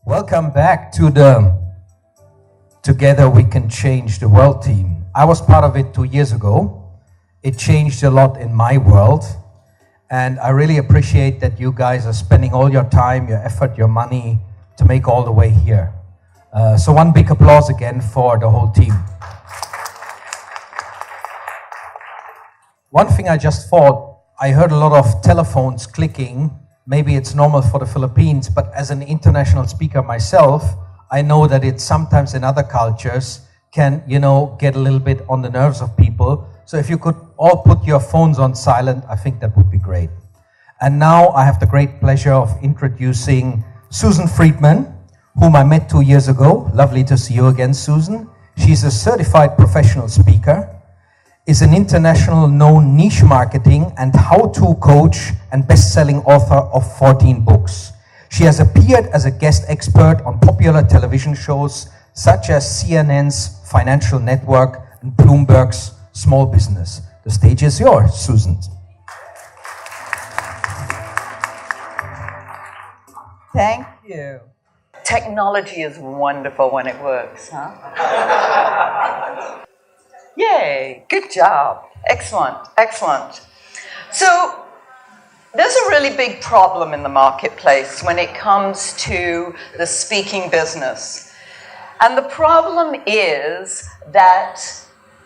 Welcome back to the Together We Can Change the World team. I was part of it 2 years ago. It changed a lot in my world. And I really appreciate that you guys are spending all your time, your effort, your money to make all the way here. So one big applause again for the whole team. One thing I just thought, I heard a lot of telephones clicking. Maybe it's normal for the Philippines, but as an international speaker myself, I know that it sometimes in other cultures can, get a little bit on the nerves of people. So if you could all put your phones on silent, I think that would be great. And now I have the great pleasure of introducing Susan Friedman, whom I met 2 years ago. Lovely to see you again, Susan. She's a certified professional speaker, is an international known niche marketing and how-to coach and best-selling author of 14 books. She has appeared as a guest expert on popular television shows such as CNN's Financial Network and Bloomberg's Small Business. The stage is yours, Susan. Thank you. Technology is wonderful when it works, huh? Yay, good job. Excellent, excellent. So there's a really big problem in the marketplace when it comes to the speaking business. And the problem is that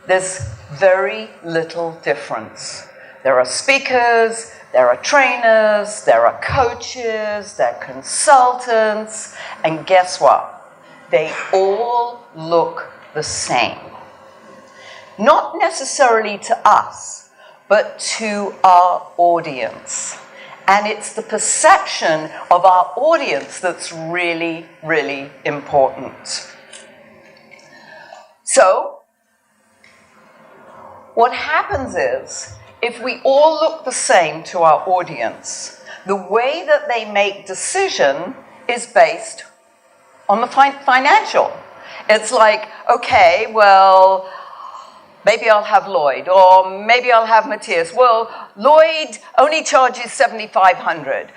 there's very little difference. There are speakers, there are trainers, there are coaches, there are consultants, and guess what? They all look the same. Not necessarily to us, but to our audience. And it's the perception of our audience that's really, really important. So, what happens is, if we all look the same to our audience, the way that they make decision is based on the financial. It's like, okay, well, maybe I'll have Lloyd, or maybe I'll have Matthias. Well, Lloyd only charges $7,500,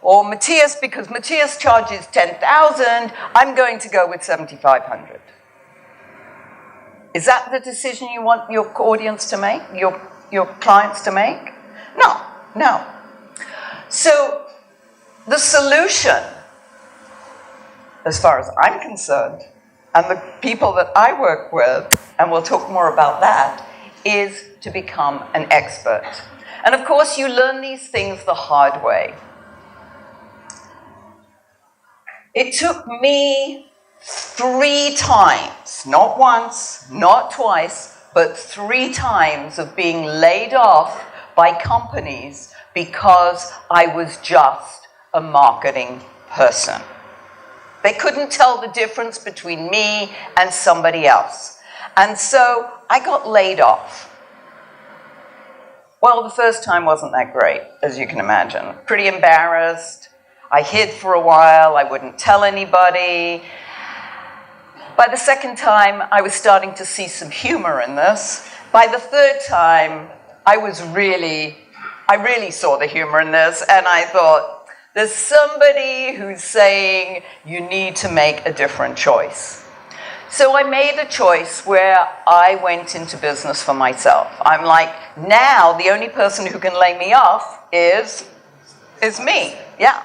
or Matthias, because Matthias charges $10,000, I'm going to go with $7,500. Is that the decision you want your audience to make, your clients to make? No. So the solution, as far as I'm concerned, and the people that I work with, and we'll talk more about that, is to become an expert. And of course, you learn these things the hard way. It took me 3 times, not once, not twice, but 3 times of being laid off by companies because I was just a marketing person. They couldn't tell the difference between me and somebody else. And so I got laid off. Well, the first time wasn't that great, as you can imagine. Pretty embarrassed. I hid for a while. I wouldn't tell anybody. By the second time, I was starting to see some humor in this. By the third time, I really saw the humor in this, and I thought, there's somebody who's saying you need to make a different choice. So I made a choice where I went into business for myself. I'm like, now the only person who can lay me off is me. Yeah.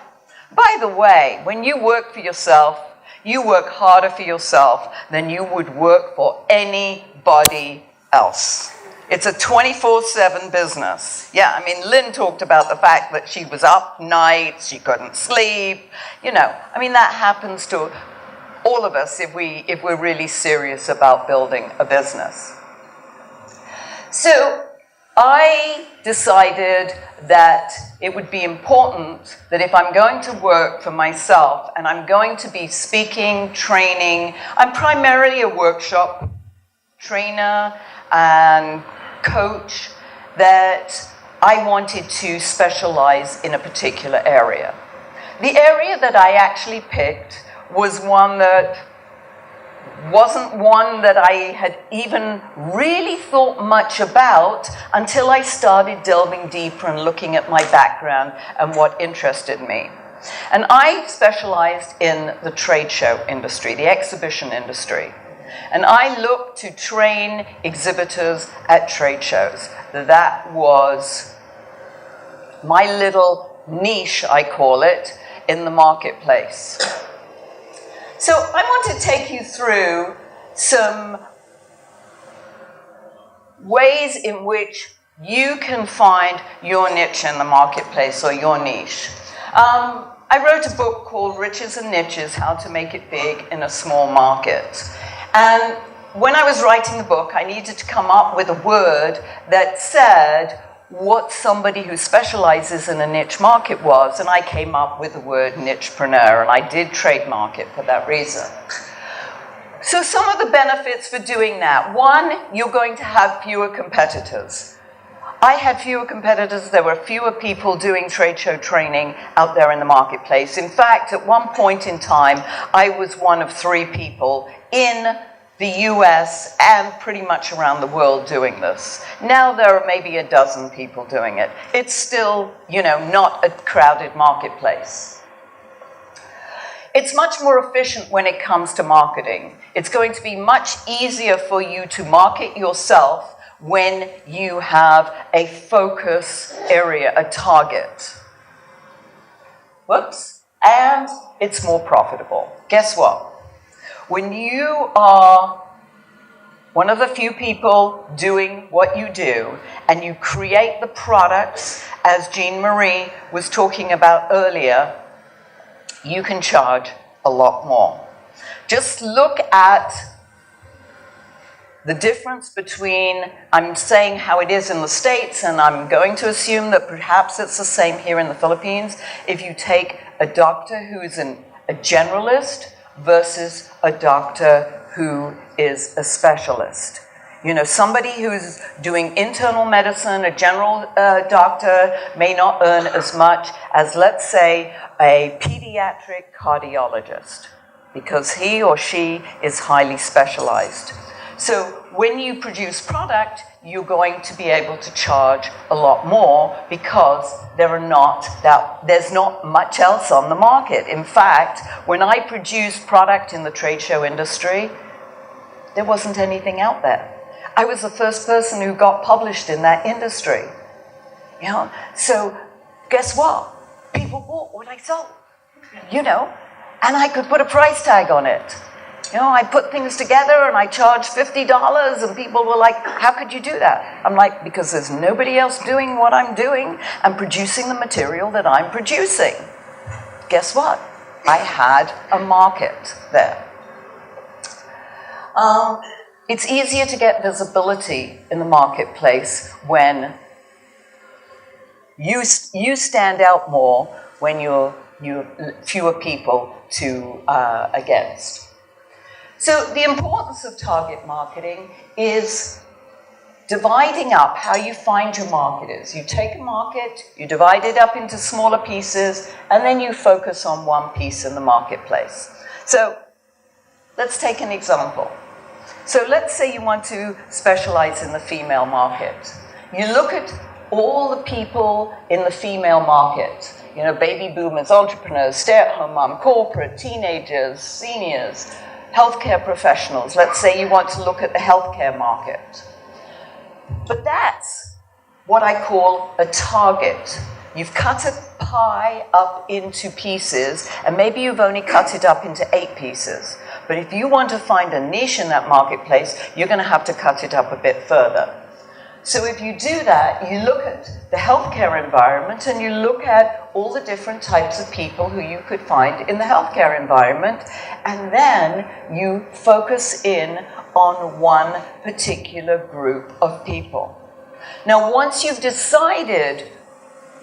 By the way, when you work for yourself, you work harder for yourself than you would work for anybody else. It's a 24/7 business. Yeah, I mean, Lynn talked about the fact that she was up nights, she couldn't sleep. That happens to all of us if we're really serious about building a business. So I decided that it would be important that if I'm going to work for myself and I'm going to be speaking, training, I'm primarily a workshop trainer and coach, that I wanted to specialize in a particular area. The area that I actually picked was one that wasn't one that I had even really thought much about until I started delving deeper and looking at my background and what interested me. And I specialized in the trade show industry, the exhibition industry. And I looked to train exhibitors at trade shows. That was my little niche, I call it, in the marketplace. So I want to take you through some ways in which you can find your niche in the marketplace or your niche. I wrote a book called Riches and Niches, How to Make It Big in a Small Market. And when I was writing the book, I needed to come up with a word that said what somebody who specializes in a niche market was, and I came up with the word nichepreneur, and I did trademark it for that reason. So some of the benefits for doing that. One, you're going to have fewer competitors. I had fewer competitors. There were fewer people doing trade show training out there in the marketplace. In fact, at one point in time, I was one of 3 people in the US and pretty much around the world doing this. Now there are maybe a dozen people doing it. It's still, not a crowded marketplace. It's much more efficient when it comes to marketing. It's going to be much easier for you to market yourself when you have a focus area, a target. Whoops. And it's more profitable. Guess what? When you are one of the few people doing what you do, and you create the products, as Jean Marie was talking about earlier, you can charge a lot more. Just look at the difference between, I'm saying how it is in the States, and I'm going to assume that perhaps it's the same here in the Philippines. If you take a doctor who's a generalist versus a doctor who is a specialist. Somebody who's doing internal medicine, a general doctor, may not earn as much as, let's say, a pediatric cardiologist, because he or she is highly specialized. So when you produce product, you're going to be able to charge a lot more because there's not much else on the market. In fact, when I produced product in the trade show industry, there wasn't anything out there. I was the first person who got published in that industry. So guess what? People bought what I sold, and I could put a price tag on it. I put things together and I charged $50, and people were like, how could you do that? I'm like, because there's nobody else doing what I'm doing and producing the material that I'm producing. Guess what? I had a market there. It's easier to get visibility in the marketplace when you stand out more when you're fewer people to against. So the importance of target marketing is dividing up how you find your marketers. You take a market, you divide it up into smaller pieces, and then you focus on one piece in the marketplace. So let's take an example. So let's say you want to specialize in the female market. You look at all the people in the female market, baby boomers, entrepreneurs, stay-at-home mom, corporate, teenagers, seniors, healthcare professionals. Let's say you want to look at the healthcare market. But that's what I call a target. You've cut a pie up into pieces, and maybe you've only cut it up into 8 pieces. But if you want to find a niche in that marketplace, you're going to have to cut it up a bit further. So if you do that, you look at the healthcare environment and you look at all the different types of people who you could find in the healthcare environment, and then you focus in on one particular group of people. Now, once you've decided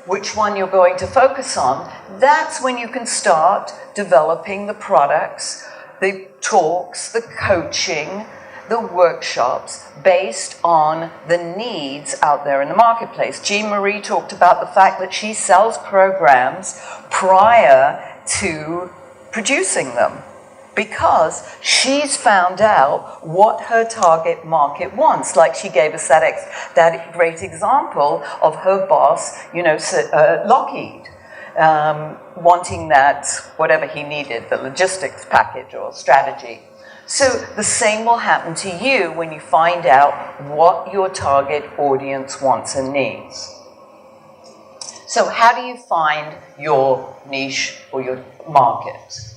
which one you're going to focus on, that's when you can start developing the products, the talks, the coaching, the workshops based on the needs out there in the marketplace. Jean Marie talked about the fact that she sells programs prior to producing them because she's found out what her target market wants. Like she gave us that great example of her boss, Lockheed. wanting that, whatever he needed, the logistics package or strategy. So the same will happen to you when you find out what your target audience wants and needs. So how do you find your niche or your market?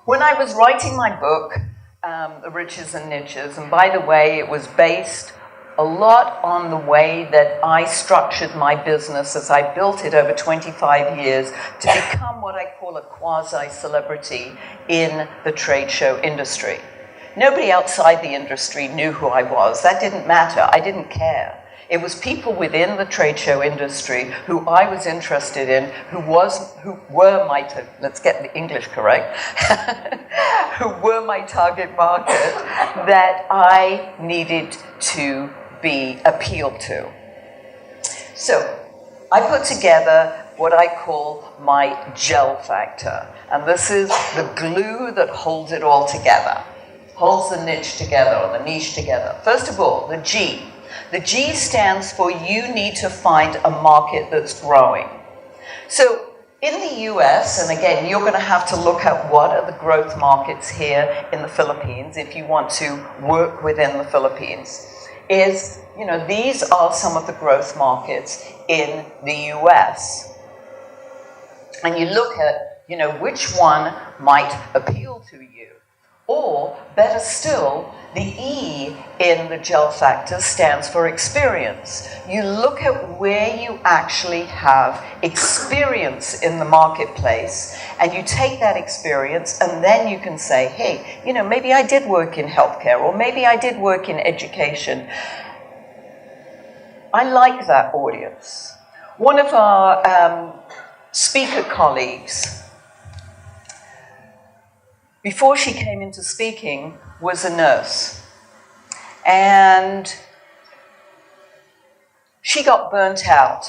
When I was writing my book, The Riches and Niches, and by the way, it was based a lot on the way that I structured my business as I built it over 25 years to become what I call a quasi-celebrity in the trade show industry. Nobody outside the industry knew who I was. That didn't matter. I didn't care. It was people within the trade show industry who I was interested in, who were my, let's get the English correct, who were my target market that I needed to be appealed to. So I put together what I call my gel factor. And this is the glue that holds it all together, holds the niche together or the niche together. First of all, the G. The G stands for you need to find a market that's growing. So in the US, and again, you're going to have to look at what are the growth markets here in the Philippines if you want to work within the Philippines, is, these are some of the growth markets in the US. And you look at, which one might appeal to you. Or, better still, the E in the gel factor stands for experience. You look at where you actually have experience in the marketplace, and you take that experience, and then you can say, hey, maybe I did work in healthcare, or maybe I did work in education. I like that audience. One of our speaker colleagues, before she came into speaking, was a nurse. And she got burnt out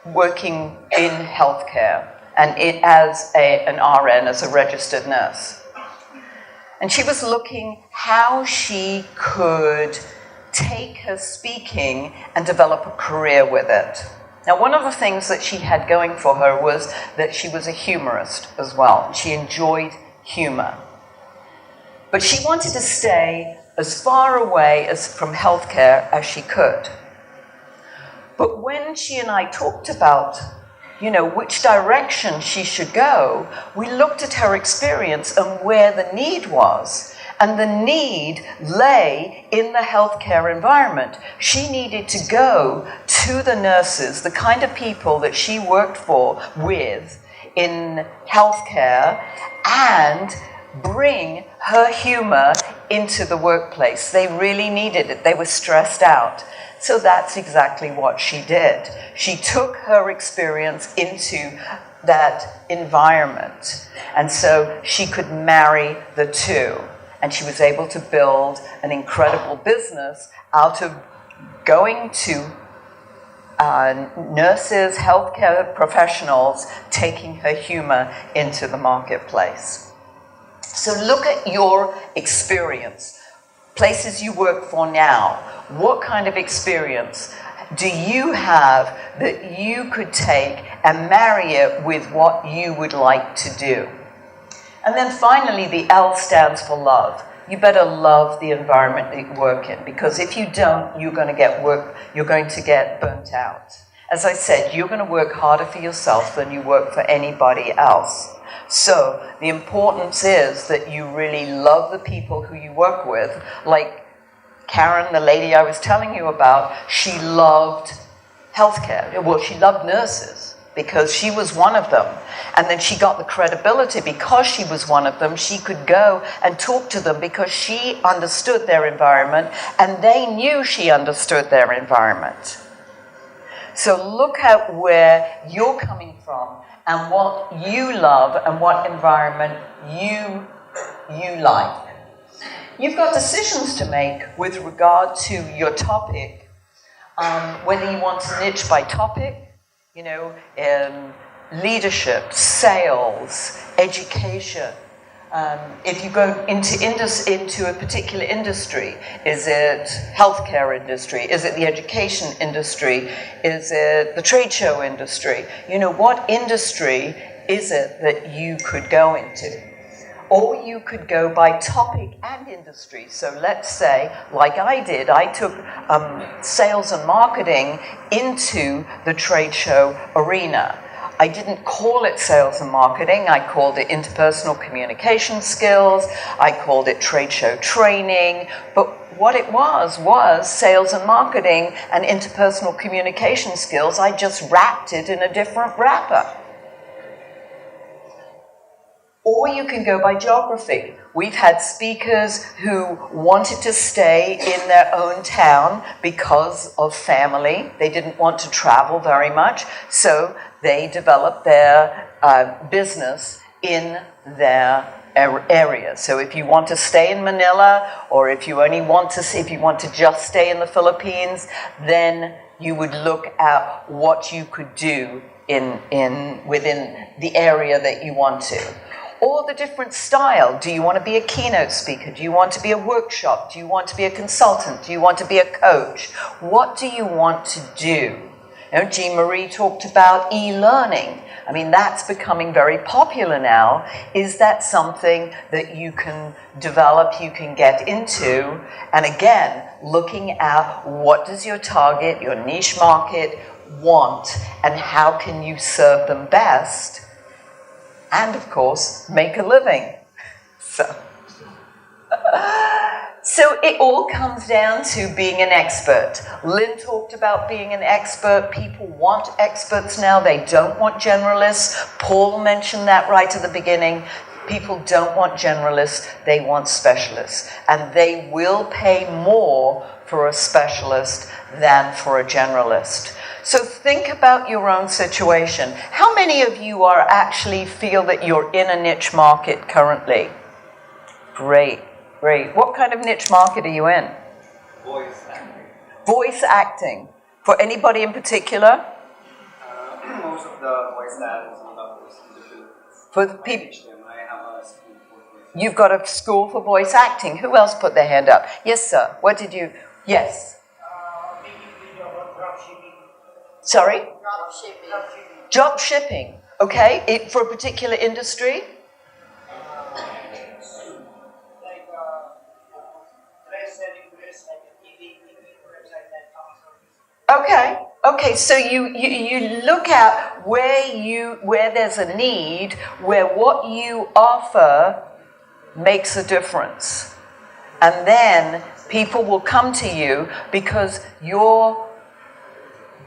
working in healthcare and as an RN, as a registered nurse. And she was looking how she could take her speaking and develop a career with it. Now, one of the things that she had going for her was that she was a humorist as well. She enjoyed humor. But she wanted to stay as far away from healthcare as she could. But when she and I talked about, which direction she should go, we looked at her experience and where the need was. And the need lay in the healthcare environment. She needed to go to the nurses, the kind of people that she worked with in healthcare, and bring her humor into the workplace. They really needed it. They were stressed out. So that's exactly what she did. She took her experience into that environment. And so she could marry the two. And she was able to build an incredible business out of going to nurses, healthcare professionals, taking her humor into the marketplace. So look at your experience, places you work for now. What kind of experience do you have that you could take and marry it with what you would like to do? And then finally, the L stands for love. You better love the environment that you work in, because if you don't, you're going to get burnt out. As I said, you're going to work harder for yourself than you work for anybody else. So the importance is that you really love the people who you work with. Like Karen, the lady I was telling you about, she loved healthcare. Well, she loved nurses because she was one of them. And then she got the credibility because she was one of them. She could go and talk to them because she understood their environment and they knew she understood their environment. So look at where you're coming from and what you love and what environment you like. You've got decisions to make with regard to your topic, whether you want to niche by topic, leadership, sales, education, If you go into a particular industry, is it healthcare industry? Is it the education industry? Is it the trade show industry? You know, what industry is it that you could go into? Or you could go by topic and industry. So let's say, like I did, I took sales and marketing into the trade show arena. I didn't call it sales and marketing. I called it interpersonal communication skills. I called it trade show training. But what it was sales and marketing and interpersonal communication skills. I just wrapped it in a different wrapper. Or you can go by geography. We've had speakers who wanted to stay in their own town because of family. They didn't want to travel very much, so they developed their business in their area. So if you want to stay in Manila, or if you want to just stay in the Philippines, then you would look at what you could do within the area that you want to. Or the different style. Do you want to be a keynote speaker? Do you want to be a workshop? Do you want to be a consultant? Do you want to be a coach? What do you want to do? You know, Jean-Marie talked about e-learning. I mean, that's becoming very popular now. Is that something that you can develop, you can get into? And again, looking at what does your target, your niche market want, and how can you serve them best? And, of course, make a living. So it all comes down to being an expert. Lynn talked about being an expert. People want experts now. They don't want generalists. Paul mentioned that right at the beginning. People don't want generalists. They want specialists. And they will pay more for a specialist than for a generalist. So think about your own situation. How many of you actually feel that you're in a niche market currently? Great, great. What kind of niche market are you in? Voice acting. Voice acting. For anybody in particular? Most of the voice actors and doctors in the Philippines. For the people. I have a school for voice. You've got a school for voice acting. Who else put their hand up? Yes, sir. What did you? Yes. Sorry? Drop shipping. Drop shipping. Okay. For a particular industry? Like dress selling dress, like a TV website that comes. Okay. Okay. So you look at where there's a need, where what you offer makes a difference, and then people will come to you because you're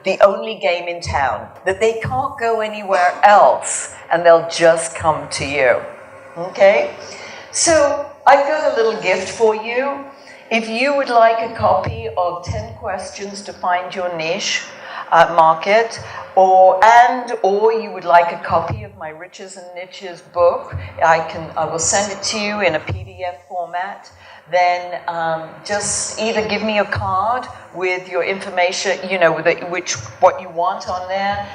the only game in town, that they can't go anywhere else, and they'll just come to you. Okay? So I've got a little gift for you. If you would like a copy of 10 questions to find your niche market, or you would like a copy of my Riches and Niches book, I will send it to you in a PDF format. Then just either give me a card with your information, you know, what you want on there,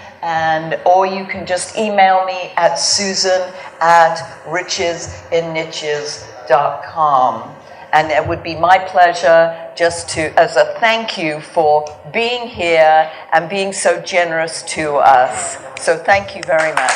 or you can just email me at susan@richesinniches.com. And it would be my pleasure just as a thank you for being here and being so generous to us. So thank you very much.